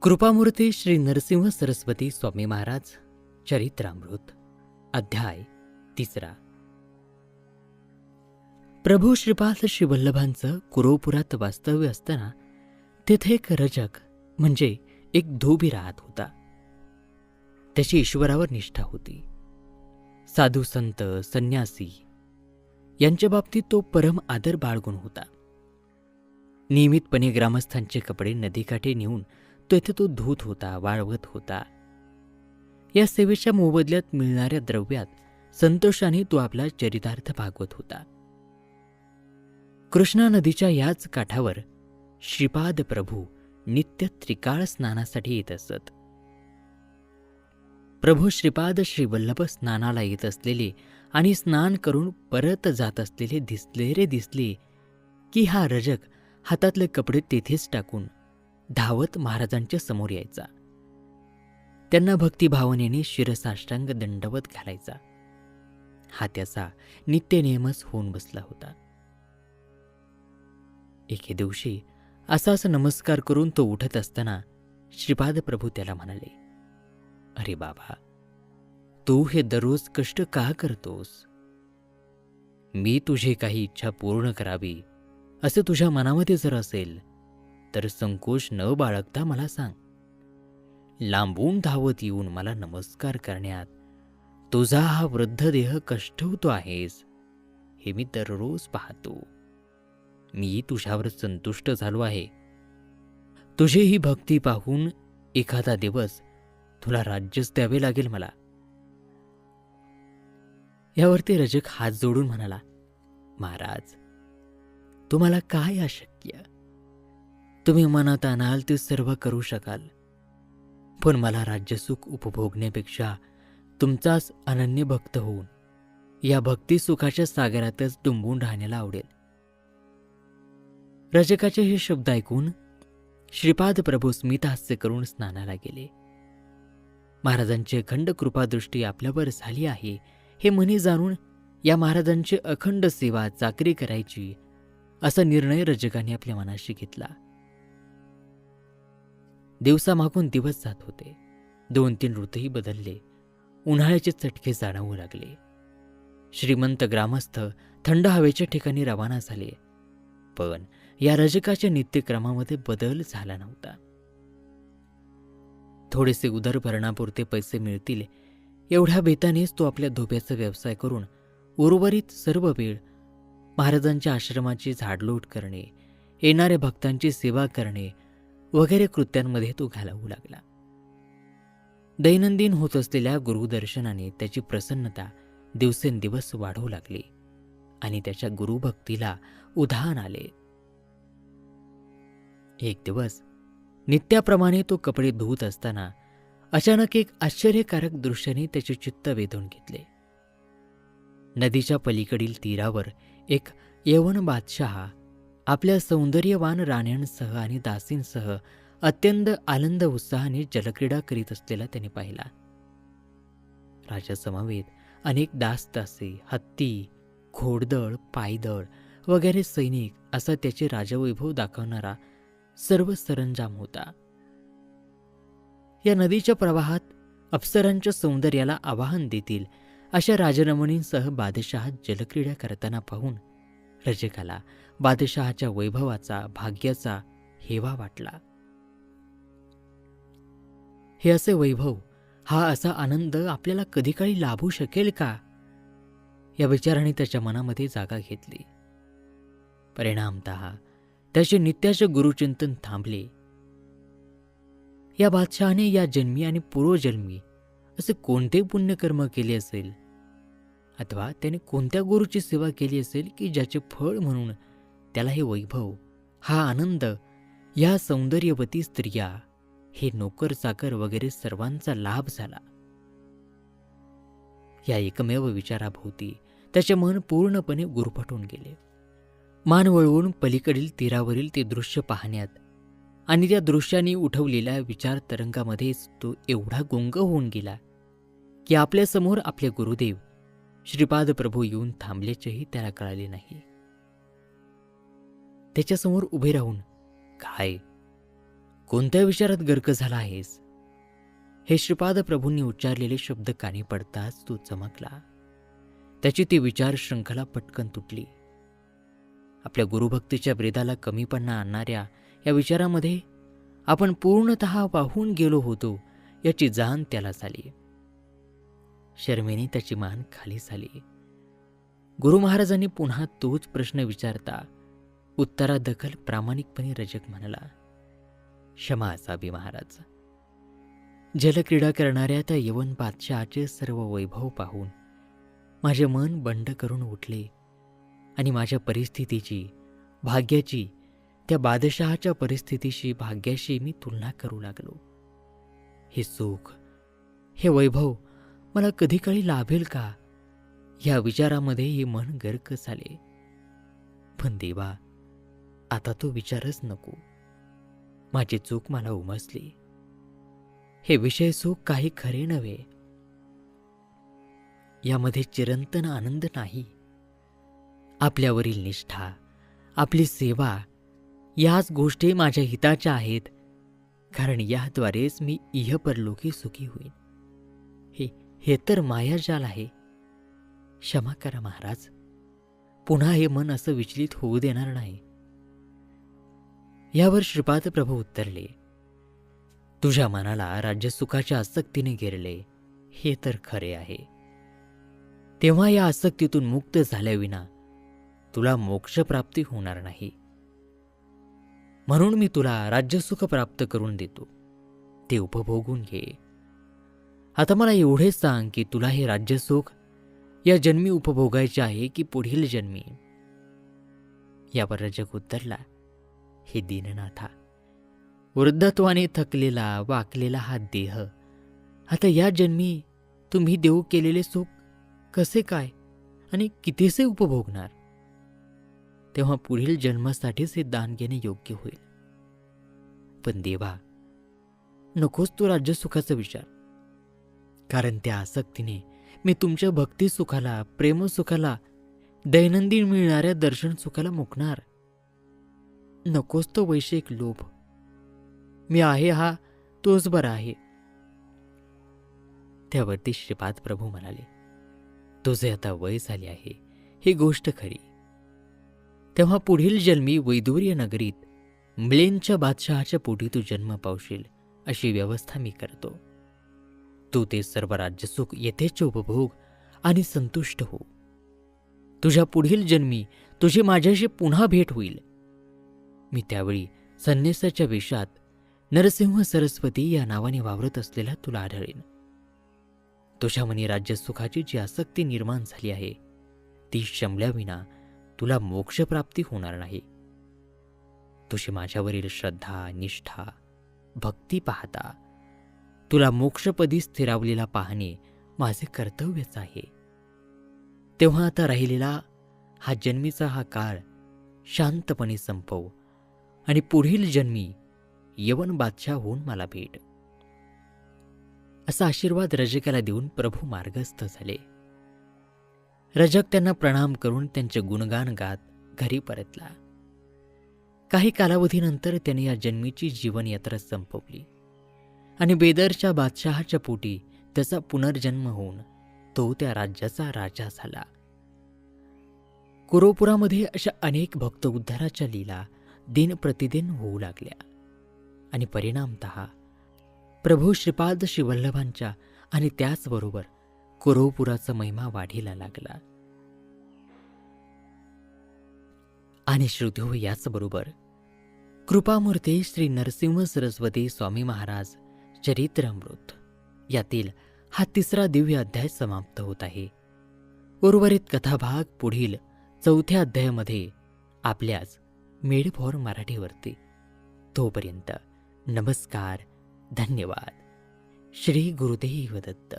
कृपामूर्ती श्री नरसिंह सरस्वती स्वामी महाराज चरित्रामृत अध्याय 3. प्रभू श्रीपाद श्रीवल्लभांचं कुरोपुरात वास्तव्य असताना तेथे एक रजक म्हणजे एक धोबी राहत होता. त्याची ईश्वरावर निष्ठा होती. साधू संत संन्यासी यांच्या बाबतीत तो परम आदर बाळगून होता. नियमितपणे ग्रामस्थांचे कपडे नदीकाठी नेऊन तेथे तो धुत होता, वाळवत होता. या सेवेच्या मोबदल्यात मिळणाऱ्या द्रव्यात संतोषाने तो आपला चरितार्थ भागवत होता. कृष्णा नदीच्या याच काठावर श्रीपाद प्रभू नित्य त्रिकाळ स्नानासाठी येत असत. प्रभू श्रीपाद श्रीवल्लभ स्नानाला येत असलेले आणि स्नान करून परत जात असलेले दिसले की हा रजक हातातले कपडे तेथेच टाकून धावत महाराजांच्या समोर यायचा. त्यांना भक्तिभावनेने शिरसाष्टांग दंडवत घालायचा. हा त्याचा नित्यनेमच होऊन बसला होता. एके दिवशी असाच नमस्कार करून तो उठत असताना श्रीपाद प्रभू त्याला म्हणाले, "अरे बाबा, तू हे दररोज कष्ट का करतोस? मी तुझी काही इच्छा पूर्ण करावी असे तुझ्या मनामध्ये जर असेल तर संकोच न बाळगता मला सांग. लांबून धावत येऊन मला नमस्कार करण्यात तुझा हा वृद्ध देह कष्टवतो आहेस हे मी दररोज पाहतो. मी तुझ्यावर संतुष्ट झालो आहे. तुझी ही भक्ती पाहून एखादा दिवस तुला राज्यच द्यावे लागेल मला." यावरती रजक हात जोडून म्हणाला, "महाराज, तुम्हाला काय अशक्य? तुम्ही मनात आणाल ते सर्व करू शकाल. पण मला राज्यसुख उपभोगण्यापेक्षा तुमचाच अनन्य भक्त होऊन या भक्ती सुखाच्या सागरातच डुंबून राहण्याला आवडेल." रजकाचे हे शब्द ऐकून श्रीपाद प्रभू स्मितहास्य करून स्नानाला गेले. महाराजांची अखंड कृपादृष्टी आपल्यावर झाली आहे हे मनी जाणून या महाराजांची अखंड सेवा चाकरी करायची असा निर्णय रजकाने आपल्या मनाशी घेतला. दिवसामागून दिवस जात होते. 2-3 ऋतूही बदलले. उन्हाळ्याचे चटके जाणवू लागले. श्रीमंत ग्रामस्थ थंड हवेच्या ठिकाणी रवाना झाले. पण या रजकाच्या नित्यक्रमामध्ये बदल झाला नव्हता. थोडेसे उदरभरणापुरते पैसे मिळतील एवढ्या बेतानेच तो आपल्या धोब्याचा व्यवसाय करून उर्वरित सर्व वेळ महाराजांच्या आश्रमाची झाडलोट करणे, येणाऱ्या भक्तांची सेवा करणे वगैरे कृत्यांमध्ये तो घालवू लागला. दैनंदिन होत असलेल्या गुरुदर्शनाने त्याची प्रसन्नता दिवसेंदिवस वाढू लागली आणि त्याच्या गुरुभक्तीला उधाण आले. एक दिवस नित्याप्रमाणे तो कपडे धुत असताना अचानक एक आश्चर्यकारक दृश्याने त्याचे चित्त वेधून घेतले. नदीच्या पलीकडील तीरावर एक यवन बादशहा आपल्या सौंदर्यवान राण्यांसह आणि दासींसह अत्यंत आनंद उत्साहाने जलक्रीडा करीत असलेला त्याने पाहिला. राजासमवेत अनेक दासदासी, हत्ती, घोडदळ, पायदळ वगैरे सैनिक असा त्याचे राजवैभव दाखवणारा सर्व सरंजाम होता. या नदीच्या प्रवाहात अप्सरांच्या सौंदर्याला आवाहन देतील अशा राजरमणींसह बादशहा जलक्रीडा करताना पाहून रजकाला बादशहाच्या वैभवाचा, भाग्याचा हेवा वाटला. हे असे वैभव, हा असा आनंद आपल्याला कधी काळी लाभू शकेल का या विचाराने त्याच्या मनामध्ये जागा घेतली. परिणामतः त्याचे नित्याचे गुरुचिंतन थांबले. या बादशहाने या जन्मी आणि पूर्वजन्मी असे कोणते पुण्यकर्म केले असेल अथवा त्याने कोणत्या गुरुची सेवा केली असेल की ज्याचे फळ म्हणून त्याला हे वैभव, हा आनंद, या सौंदर्यवती स्त्रिया, हे नोकर चाकर वगैरे सर्वांचा लाभ झाला. या एकमेव विचाराभोवती त्याचे मन पूर्णपणे गुरफटून गेले. मान वळवून पलीकडील तीरावरील ते दृश्य पाहण्यात आणि त्या दृश्याने उठवलेल्या विचार तरंगामध्येच तो एवढा गुंग होऊन गेला की आपल्यासमोर आपले गुरुदेव श्रीपाद प्रभू येऊन थांबल्याचेही त्याला कळाले नाही. त्याच्यासमोर उभे राहून, "काय कोणत्या विचारात गर्क झाला आहेस? हे श्रीपाद प्रभूंनी उच्चारलेले शब्द कानी पडताच तो चमकला. त्याची ती विचार शृंखला पटकन तुटली. आपल्या गुरुभक्तीच्या ब्रेदाला कमीपणा आणणाऱ्या या विचारामध्ये आपण पूर्णतः वाहून गेलो होतो याची जाण त्याला झाली. शर्मेने त्याची मान खाली झाली. गुरु महाराजांनी पुन्हा तोच प्रश्न विचारता उत्तरादखल प्रामाणिकपणे रजक म्हणाला, क्षमा असावी महाराज. जलक्रीडा करणाऱ्या त्या यवन बादशहाचे सर्व वैभव पाहून माझे मन बंड करून उठले आणि माझ्या परिस्थितीची, भाग्याची, त्या बादशहाच्या परिस्थितीशी, भाग्याशी मी तुलना करू लागलो. हे सुख, हे वैभव मला कधी काळी लाभेल का, या विचारामध्ये हे मन गर्क झाले. पण देवा, आता तो विचारच नको. माझी चूक मला उमसली. हे विषय सुख काही खरे नव्हे. यामध्ये चिरंतन आनंद नाही. आपल्यावरील निष्ठा, आपली सेवा, याच गोष्टी माझ्या हिताच्या आहेत, कारण याद्वारेच मी इहपरलोकी सुखी होईन. हे तर मायाजाल आहे. क्षमा करा महाराज, पुन्हा हे मन असं विचलित होऊ देणार नाही. यावर श्रीपाद प्रभू उत्तरले, तुझ्या मनाला राज्यसुखाच्या आसक्तीने घेरले हे तर खरे आहे. तेव्हा या आसक्तीतून मुक्त झाल्याविना तुला मोक्षप्राप्ती होणार नाही. म्हणून मी तुला राज्यसुख प्राप्त करून देतो, ते उपभोगून घे. आता मला एवढेच सांग की तुला हे राज्यसुख या जन्मी उपभोगायचे आहे की पुढील जन्मी? यावर रजक उत्तरला, हे दीननाथा, वृद्धत्वाने थकलेला, वाकलेला हा देह आता या जन्मी तुम्ही देऊ केलेले सुख कसे काय आणि कितीसे उपभोगणार? तेव्हा पुढील जन्मासाठीच हे दान घेणे योग्य होईल. पण देवा, नकोच तो राज्यसुखाचा विचार, कारण त्या आसक्तीने मी तुमच्या भक्ती सुखाला, प्रेमसुखाला, दैनंदिन मिळणाऱ्या दर्शन सुखाला मुकणार. नकोच तो वैश्विक लोभ. मी आहे हा तोच बरा आहे. त्यावरती श्रीपाद प्रभू म्हणाले, तुझे आता वय झाले आहे, ही गोष्ट खरी. तेव्हा पुढील जन्मी वैदूर्य नगरीत म्लेनच्या बादशहाच्या पोटी तू जन्म पावशील, अशी व्यवस्था मी करतो. तू ते सर्व राज्यसुख येथेच उपभोग आणि संतुष्ट हो. तुझ्या पुढील जन्मी तुझी माझ्याशी पुन्हा भेट होईल. मी त्यावेळी संन्यासाच्या वेशात नरसिंह सरस्वती या नावाने वावरत असलेला तुला आढळेन. तुझ्या मनी राज्यसुखाची जी आसक्ती निर्माण झाली आहे ती शमल्याविना तुला मोक्षप्राप्ती होणार नाही. तुझी माझ्यावरील श्रद्धा, निष्ठा, भक्ती पाहता तुला मोक्षपदी स्थिरावलेला पाहणे माझे कर्तव्यच आहे. तेव्हा आता राहिलेला हा जन्मीचा हा काळ शांतपणे संपव आणि पुढील जन्मी यवन बादशाह होऊन मला भेट. असा आशीर्वाद रजकाला देऊन प्रभू मार्गस्थ झाले. रजक त्यांना प्रणाम करून त्यांचे गुणगान गात घरी परतला. काही कालावधीनंतर त्याने या जन्मीची जीवनयात्रा संपवली आणि बेदरच्या बादशहाच्या पोटी त्याचा पुनर्जन्म होऊन तो त्या राज्याचा राजा झाला. कुरोपुरामध्ये अशा अनेक भक्त उद्धाराच्या लीला दिन प्रतिदिन होऊ लागल्या आणि परिणामतः प्रभू श्रीपाद श्रीवल्लभांच्या आणि त्याचबरोबर कुरोपुराचा महिमा वाढीला लागला. आणि श्रुतीहो, याचबरोबर कृपामूर्ती श्री नरसिंह सरस्वती स्वामी महाराज चरित्रामृत यातील हा 3रा दिव्य अध्याय समाप्त होत आहे. उर्वरित कथाभाग पुढील 4थ्या अध्यायामध्ये आपल्याच मेड फॉर मराठीवरती. तोपर्यंत नमस्कार, धन्यवाद. श्री गुरुदेव दत्त.